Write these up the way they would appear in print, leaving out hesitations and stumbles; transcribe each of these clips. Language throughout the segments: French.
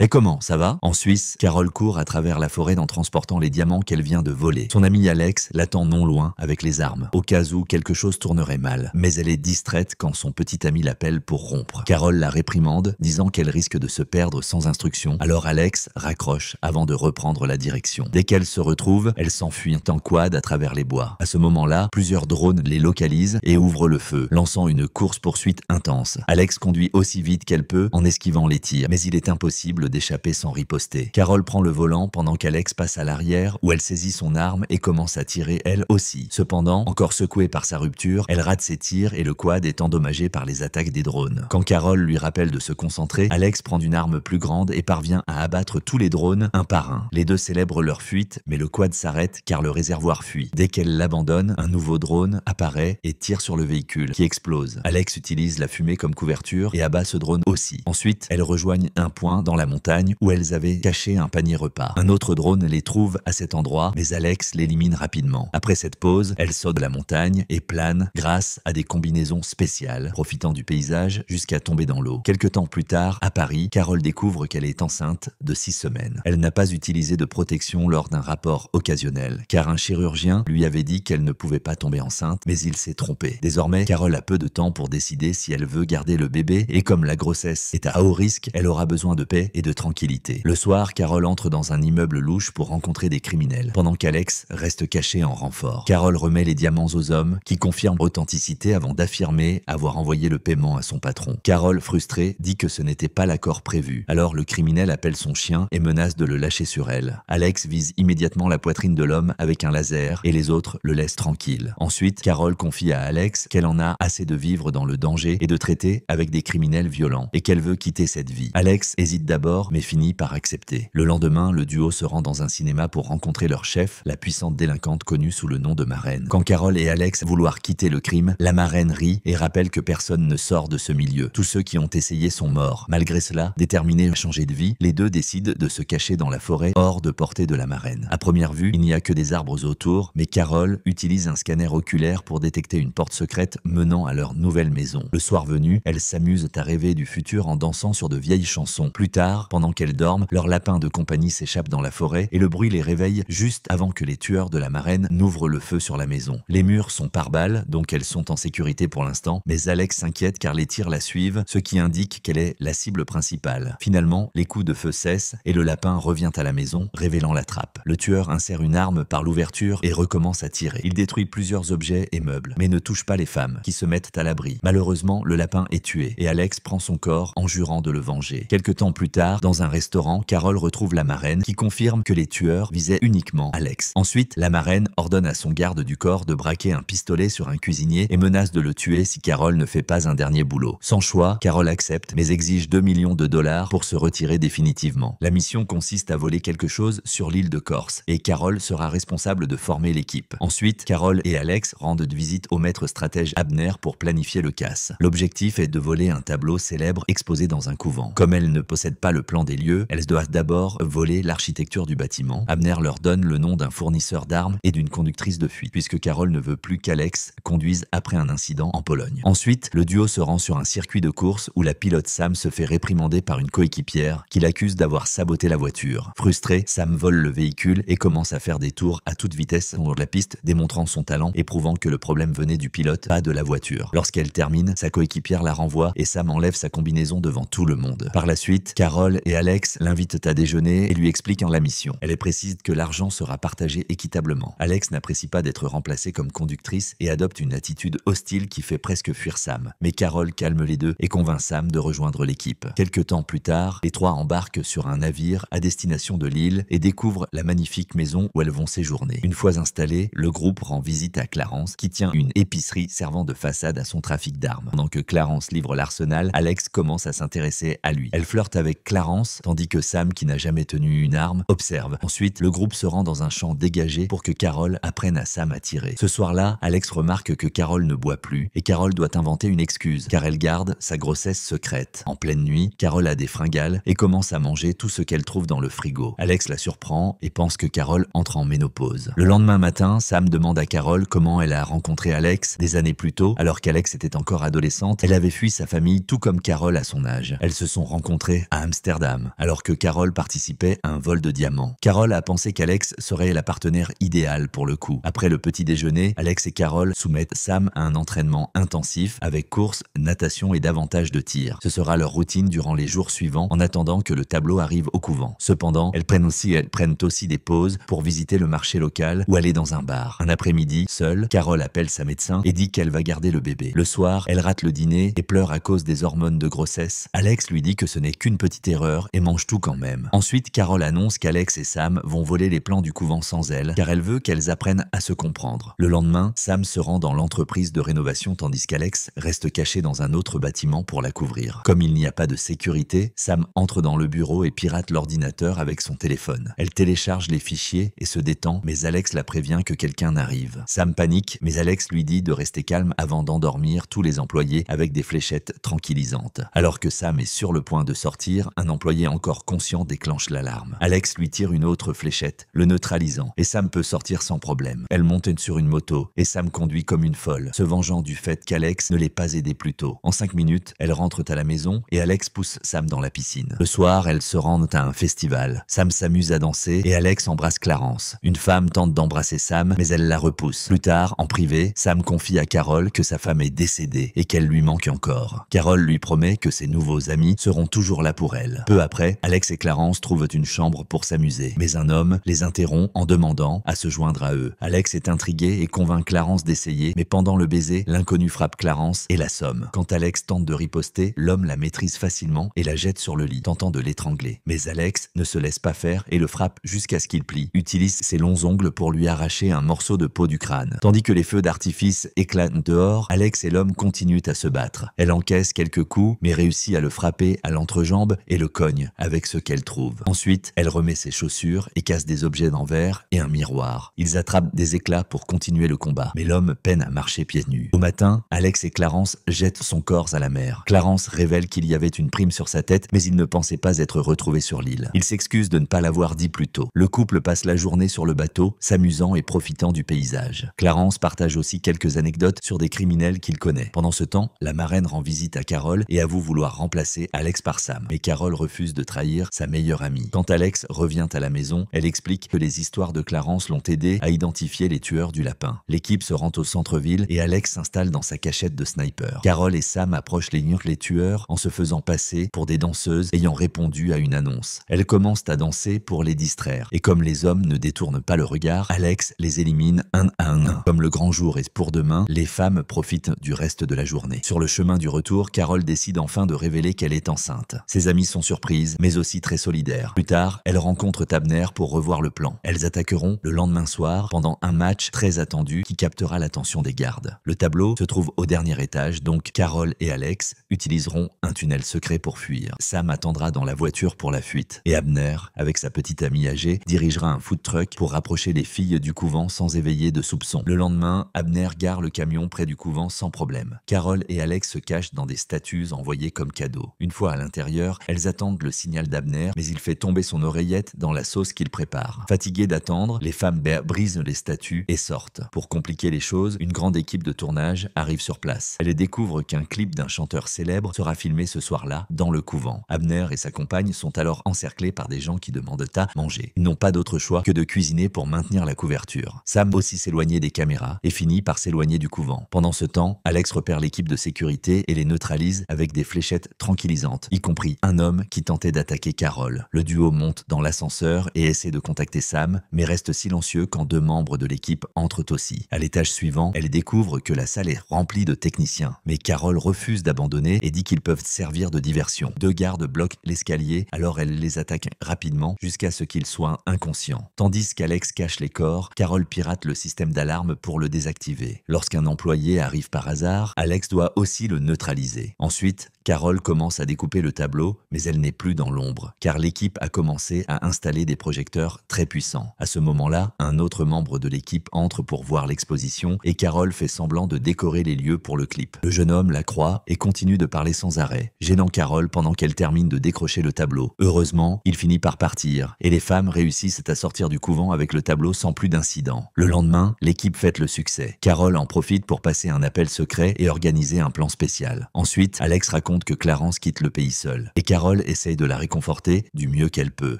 Et comment, ça va? En Suisse, Carole court à travers la forêt en transportant les diamants qu'elle vient de voler. Son ami Alex l'attend non loin avec les armes, au cas où quelque chose tournerait mal. Mais elle est distraite quand son petit ami l'appelle pour rompre. Carole la réprimande, disant qu'elle risque de se perdre sans instruction. Alors Alex raccroche avant de reprendre la direction. Dès qu'elle se retrouve, elle s'enfuit en quad à travers les bois. À ce moment-là, plusieurs drones les localisent et ouvrent le feu, lançant une course-poursuite intense. Alex conduit aussi vite qu'elle peut en esquivant les tirs, mais il est impossible d'échapper sans riposter. Carole prend le volant pendant qu'Alex passe à l'arrière où elle saisit son arme et commence à tirer elle aussi. Cependant, encore secouée par sa rupture, elle rate ses tirs et le quad est endommagé par les attaques des drones. Quand Carole lui rappelle de se concentrer, Alex prend une arme plus grande et parvient à abattre tous les drones un par un. Les deux célèbrent leur fuite, mais le quad s'arrête car le réservoir fuit. Dès qu'elle l'abandonne, un nouveau drone apparaît et tire sur le véhicule, qui explose. Alex utilise la fumée comme couverture et abat ce drone aussi. Ensuite, elles rejoignent un point dans la montagne où elles avaient caché un panier repas. Un autre drone les trouve à cet endroit, mais Alex l'élimine rapidement. Après cette pause, elle saute de la montagne et plane grâce à des combinaisons spéciales, profitant du paysage jusqu'à tomber dans l'eau. Quelque temps plus tard, à Paris, Carole découvre qu'elle est enceinte de 6 semaines. Elle n'a pas utilisé de protection lors d'un rapport occasionnel, car un chirurgien lui avait dit qu'elle ne pouvait pas tomber enceinte, mais il s'est trompé. Désormais, Carole a peu de temps pour décider si elle veut garder le bébé, et comme la grossesse est à haut risque, elle aura besoin de paix et de tranquillité. Le soir, Carole entre dans un immeuble louche pour rencontrer des criminels, pendant qu'Alex reste caché en renfort. Carole remet les diamants aux hommes, qui confirment l'authenticité avant d'affirmer avoir envoyé le paiement à son patron. Carole, frustrée, dit que ce n'était pas l'accord prévu. Alors le criminel appelle son chien et menace de le lâcher sur elle. Alex vise immédiatement la poitrine de l'homme avec un laser et les autres le laissent tranquille. Ensuite, Carole confie à Alex qu'elle en a assez de vivre dans le danger et de traiter avec des criminels violents et qu'elle veut quitter cette vie. Alex hésite d'abord mais finit par accepter. Le lendemain, le duo se rend dans un cinéma pour rencontrer leur chef, la puissante délinquante connue sous le nom de Marraine. Quand Carole et Alex vouloir quitter le crime, la Marraine rit et rappelle que personne ne sort de ce milieu. Tous ceux qui ont essayé sont morts. Malgré cela, déterminés à changer de vie, les deux décident de se cacher dans la forêt hors de portée de la Marraine. À première vue, il n'y a que des arbres autour, mais Carole utilise un scanner oculaire pour détecter une porte secrète menant à leur nouvelle maison. Le soir venu, elles s'amusent à rêver du futur en dansant sur de vieilles chansons. Plus tard, pendant qu'elles dorment, leur lapin de compagnie s'échappe dans la forêt et le bruit les réveille juste avant que les tueurs de la Marraine n'ouvrent le feu sur la maison. Les murs sont par balles, donc elles sont en sécurité pour l'instant, mais Alex s'inquiète car les tirs la suivent, ce qui indique qu'elle est la cible principale. Finalement, les coups de feu cessent et le lapin revient à la maison, révélant la trappe. Le tueur insère une arme par l'ouverture et recommence à tirer. Il détruit plusieurs objets et meubles, mais ne touche pas les femmes, qui se mettent à l'abri. Malheureusement, le lapin est tué et Alex prend son corps en jurant de le venger. Quelque temps plus tard, dans un restaurant, Carole retrouve la Marraine qui confirme que les tueurs visaient uniquement Alex. Ensuite, la Marraine ordonne à son garde du corps de braquer un pistolet sur un cuisinier et menace de le tuer si Carole ne fait pas un dernier boulot. Sans choix, Carole accepte mais exige 2 millions de dollars pour se retirer définitivement. La mission consiste à voler quelque chose sur l'île de Corse et Carole sera responsable de former l'équipe. Ensuite, Carole et Alex rendent visite au maître stratège Abner pour planifier le casse. L'objectif est de voler un tableau célèbre exposé dans un couvent. Comme elles ne possèdent pas le plan des lieux, elles doivent d'abord voler l'architecture du bâtiment. Abner leur donne le nom d'un fournisseur d'armes et d'une conductrice de fuite, puisque Carole ne veut plus qu'Alex conduise après un incident en Pologne. Ensuite, le duo se rend sur un circuit de course où la pilote Sam se fait réprimander par une coéquipière qui l'accuse d'avoir saboté la voiture. Frustré, Sam vole le véhicule et commence à faire des tours à toute vitesse sur la piste, démontrant son talent et prouvant que le problème venait du pilote, pas de la voiture. Lorsqu'elle termine, sa coéquipière la renvoie et Sam enlève sa combinaison devant tout le monde. Par la suite, Carole et Alex l'invitent à déjeuner et lui expliquent la mission. Elle est précise que l'argent sera partagé équitablement. Alex n'apprécie pas d'être remplacée comme conductrice et adopte une attitude hostile qui fait presque fuir Sam. Mais Carole calme les deux et convainc Sam de rejoindre l'équipe. Quelque temps plus tard, les trois embarquent sur un navire à destination de l'île et découvrent la magnifique maison où elles vont séjourner. Une fois installées, le groupe rend visite à Clarence qui tient une épicerie servant de façade à son trafic d'armes. Pendant que Clarence livre l'arsenal, Alex commence à s'intéresser à lui. Elle flirte avec Clarence tandis que Sam, qui n'a jamais tenu une arme, observe. Ensuite, le groupe se rend dans un champ dégagé pour que Carole apprenne à Sam à tirer. Ce soir-là, Alex remarque que Carole ne boit plus et Carole doit inventer une excuse car elle garde sa grossesse secrète. En pleine nuit, Carole a des fringales et commence à manger tout ce qu'elle trouve dans le frigo. Alex la surprend et pense que Carole entre en ménopause. Le lendemain matin, Sam demande à Carole comment elle a rencontré Alex des années plus tôt. Alors qu'Alex était encore adolescente, elle avait fui sa famille tout comme Carole à son âge. Elles se sont rencontrées à Amsterdam Amsterdam, alors que Carole participait à un vol de diamants. Carole a pensé qu'Alex serait la partenaire idéale pour le coup. Après le petit déjeuner, Alex et Carole soumettent Sam à un entraînement intensif avec course, natation et davantage de tir. Ce sera leur routine durant les jours suivants en attendant que le tableau arrive au couvent. Cependant, elles prennent aussi des pauses pour visiter le marché local ou aller dans un bar. Un après-midi, seule, Carole appelle sa médecin et dit qu'elle va garder le bébé. Le soir, elle rate le dîner et pleure à cause des hormones de grossesse. Alex lui dit que ce n'est qu'une petite erreur et mange tout quand même. Ensuite, Carole annonce qu'Alex et Sam vont voler les plans du couvent sans elle, car elle veut qu'elles apprennent à se comprendre. Le lendemain, Sam se rend dans l'entreprise de rénovation tandis qu'Alex reste caché dans un autre bâtiment pour la couvrir. Comme il n'y a pas de sécurité, Sam entre dans le bureau et pirate l'ordinateur avec son téléphone. Elle télécharge les fichiers et se détend, mais Alex la prévient que quelqu'un arrive. Sam panique, mais Alex lui dit de rester calme avant d'endormir tous les employés avec des fléchettes tranquillisantes. Alors que Sam est sur le point de sortir, un employé encore conscient déclenche l'alarme. Alex lui tire une autre fléchette, le neutralisant, et Sam peut sortir sans problème. Elle monte sur une moto, et Sam conduit comme une folle, se vengeant du fait qu'Alex ne l'ait pas aidé plus tôt. En 5 minutes, elles rentrent à la maison, et Alex pousse Sam dans la piscine. Le soir, elles se rendent à un festival. Sam s'amuse à danser, et Alex embrasse Clarence. Une femme tente d'embrasser Sam, mais elle la repousse. Plus tard, en privé, Sam confie à Carole que sa femme est décédée, et qu'elle lui manque encore. Carole lui promet que ses nouveaux amis seront toujours là pour elle. Peu après, Alex et Clarence trouvent une chambre pour s'amuser, mais un homme les interrompt en demandant à se joindre à eux. Alex est intrigué et convainc Clarence d'essayer, mais pendant le baiser, l'inconnu frappe Clarence et l'assomme. Quand Alex tente de riposter, l'homme la maîtrise facilement et la jette sur le lit, tentant de l'étrangler. Mais Alex ne se laisse pas faire et le frappe jusqu'à ce qu'il plie, utilise ses longs ongles pour lui arracher un morceau de peau du crâne. Tandis que les feux d'artifice éclatent dehors, Alex et l'homme continuent à se battre. Elle encaisse quelques coups, mais réussit à le frapper à l'entrejambe et le cogne avec ce qu'elle trouve. Ensuite, elle remet ses chaussures et casse des objets en verre et un miroir. Ils attrapent des éclats pour continuer le combat, mais l'homme peine à marcher pieds nus. Au matin, Alex et Clarence jettent son corps à la mer. Clarence révèle qu'il y avait une prime sur sa tête, mais il ne pensait pas être retrouvé sur l'île. Il s'excuse de ne pas l'avoir dit plus tôt. Le couple passe la journée sur le bateau, s'amusant et profitant du paysage. Clarence partage aussi quelques anecdotes sur des criminels qu'il connaît. Pendant ce temps, la marraine rend visite à Carole et avoue vouloir remplacer Alex par Sam. Mais Carole refuse de trahir sa meilleure amie. Quand Alex revient à la maison, elle explique que les histoires de Clarence l'ont aidé à identifier les tueurs du lapin. L'équipe se rend au centre-ville et Alex s'installe dans sa cachette de sniper. Carole et Sam approchent les tueurs en se faisant passer pour des danseuses ayant répondu à une annonce. Elles commencent à danser pour les distraire. Et comme les hommes ne détournent pas le regard, Alex les élimine un à un. Comme le grand jour est pour demain, les femmes profitent du reste de la journée. Sur le chemin du retour, Carole décide enfin de révéler qu'elle est enceinte. Ses amies sont surprises, mais aussi très solidaires. Plus tard, elle rencontre Tabner pour revoir le plan. Elles attaqueront le lendemain soir pendant un match très attendu qui captera l'attention des gardes. Le tableau se trouve au dernier étage, donc Carole et Alex utiliseront un tunnel secret pour fuir. Sam attendra dans la voiture pour la fuite. Et Abner, avec sa petite amie âgée, dirigera un food truck pour rapprocher les filles du couvent sans éveiller de soupçons. Le lendemain, Abner gare le camion près du couvent sans problème. Carole et Alex se cachent dans des statues envoyées comme cadeaux. Une fois à l'intérieur, elles attendent le signal d'Abner, mais il fait tomber son oreillette dans la sauce qu'il prépare. Fatiguées d'attendre, les femmes brisent les statues et sortent. Pour compliquer les choses, une grande équipe de tournage arrive sur place. Elle découvre qu'un clip d'un chanteur célèbre sera filmé ce soir-là dans le couvent. Abner et sa compagne sont alors encerclés par des gens qui demandent à manger. Ils n'ont pas d'autre choix que de cuisiner pour maintenir la couverture. Sam aussi s'éloigner des caméras et finit par s'éloigner du couvent. Pendant ce temps, Alex repère l'équipe de sécurité et les neutralise avec des fléchettes tranquillisantes, y compris un homme qui tentait d'attaquer Carole. Le duo monte dans l'ascenseur et essaie de contacter Sam, mais reste silencieux quand 2 membres de l'équipe entrent aussi. À l'étage suivant, elle découvre que la salle est remplie de techniciens, mais Carole refuse d'abandonner et dit qu'ils peuvent servir de diversion. 2 gardes bloquent l'escalier, alors elle les attaque rapidement jusqu'à ce qu'ils soient inconscients. Tandis qu'Alex cache les corps, Carole pirate le système d'alarme pour le désactiver. Lorsqu'un employé arrive par hasard, Alex doit aussi le neutraliser. Ensuite, Carole commence à découper le tableau, mais elle n'est plus dans l'ombre, car l'équipe a commencé à installer des projecteurs très puissants. À ce moment-là, un autre membre de l'équipe entre pour voir l'exposition et Carole fait semblant de décorer les lieux pour le clip. Le jeune homme la croit et continue de parler sans arrêt, gênant Carole pendant qu'elle termine de décrocher le tableau. Heureusement, il finit par partir et les femmes réussissent à sortir du couvent avec le tableau sans plus d'incident. Le lendemain, l'équipe fête le succès. Carole en profite pour passer un appel secret et organiser un plan spécial. Ensuite, Alex raconte que Clarence quitte le pays seul. Et Carole Carole essaye de la réconforter du mieux qu'elle peut.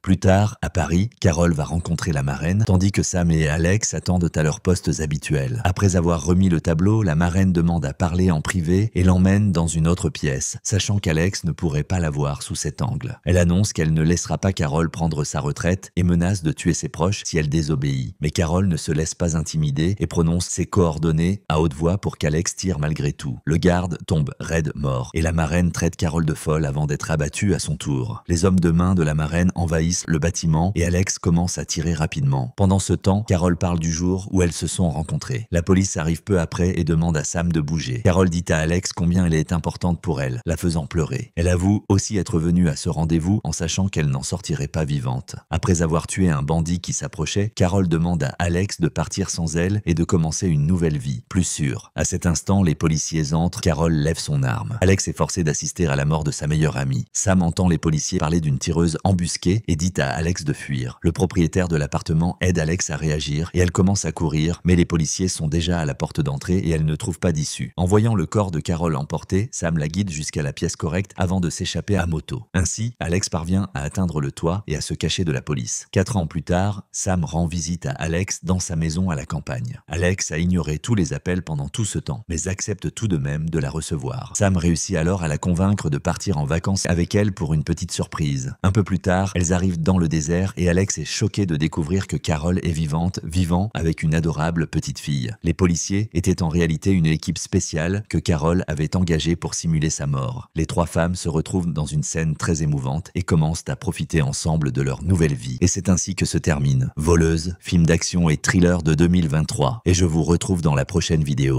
Plus tard, à Paris, Carole va rencontrer la marraine, tandis que Sam et Alex attendent à leurs postes habituels. Après avoir remis le tableau, la marraine demande à parler en privé et l'emmène dans une autre pièce, sachant qu'Alex ne pourrait pas la voir sous cet angle. Elle annonce qu'elle ne laissera pas Carole prendre sa retraite et menace de tuer ses proches si elle désobéit. Mais Carole ne se laisse pas intimider et prononce ses coordonnées à haute voix pour qu'Alex tire malgré tout. Le garde tombe raide mort et la marraine traite Carole de folle avant d'être abattue à son tour. Les hommes de main de la marraine envahissent le bâtiment et Alex commence à tirer rapidement. Pendant ce temps, Carole parle du jour où elles se sont rencontrées. La police arrive peu après et demande à Sam de bouger. Carole dit à Alex combien elle est importante pour elle, la faisant pleurer. Elle avoue aussi être venue à ce rendez-vous en sachant qu'elle n'en sortirait pas vivante. Après avoir tué un bandit qui s'approchait, Carole demande à Alex de partir sans elle et de commencer une nouvelle vie, plus sûre. À cet instant, les policiers entrent, Carole lève son arme. Alex est forcé d'assister à la mort de sa meilleure amie. Sam entend les policiers parler d'une tireuse embusquée et dit à Alex de fuir. Le propriétaire de l'appartement aide Alex à réagir et elle commence à courir, mais les policiers sont déjà à la porte d'entrée et elle ne trouve pas d'issue. En voyant le corps de Carole emporté, Sam la guide jusqu'à la pièce correcte avant de s'échapper à moto. Ainsi, Alex parvient à atteindre le toit et à se cacher de la police. 4 ans plus tard, Sam rend visite à Alex dans sa maison à la campagne. Alex a ignoré tous les appels pendant tout ce temps, mais accepte tout de même de la recevoir. Sam réussit alors à la convaincre de partir en vacances avec elle pour une petite surprise. Un peu plus tard, elles arrivent dans le désert et Alex est choqué de découvrir que Carole est vivante, vivant avec une adorable petite fille. Les policiers étaient en réalité une équipe spéciale que Carole avait engagée pour simuler sa mort. Les 3 femmes se retrouvent dans une scène très émouvante et commencent à profiter ensemble de leur nouvelle vie. Et c'est ainsi que se termine Voleuse, film d'action et thriller de 2023. Et je vous retrouve dans la prochaine vidéo.